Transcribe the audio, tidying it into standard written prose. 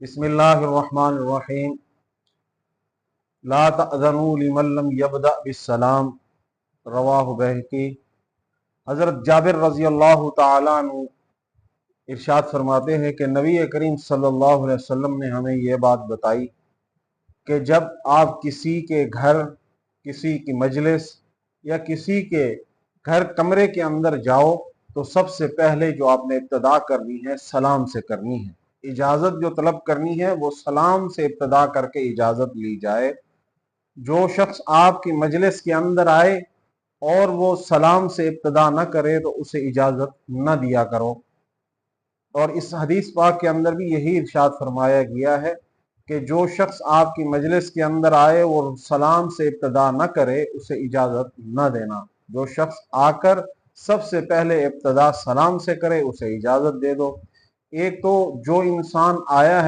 बिस्मिल्लाहिर्रहमानिर्रहीम। ला तअज़नु लिमन लम यब्दा बिस्सलाम, रवाहु बैहक़ी। हज़रत जाबिर रज़ी अल्लाह तआला अन्हु इरशाद फरमाते हैं कि नबी करीम सल्लल्लाहु अलैहि वसल्लम ने हमें यह बात बताई कि जब आप किसी के घर, किसी की मजलिस या किसी के घर कमरे के अंदर जाओ तो सबसे पहले जो आपने इब्तदा करनी है सलाम से करनी है। इजाज़त जो तलब करनी है वो सलाम से इब्तदा करके इजाज़त ली जाए। जो शख्स आपकी मजलिस के अंदर आए और वो सलाम से इब्तदा न करे तो उसे इजाज़त न दिया करो। और इस हदीस पाक के अंदर भी यही इरशाद फरमाया गया है कि जो शख्स आपकी मजलिस के अंदर आए और सलाम से इब्तदा न करे उसे इजाज़त न देना। जो शख्स आकर सबसे पहले इब्तदा सलाम से करे उसे इजाज़त दे दो। एक तो जो इंसान आया है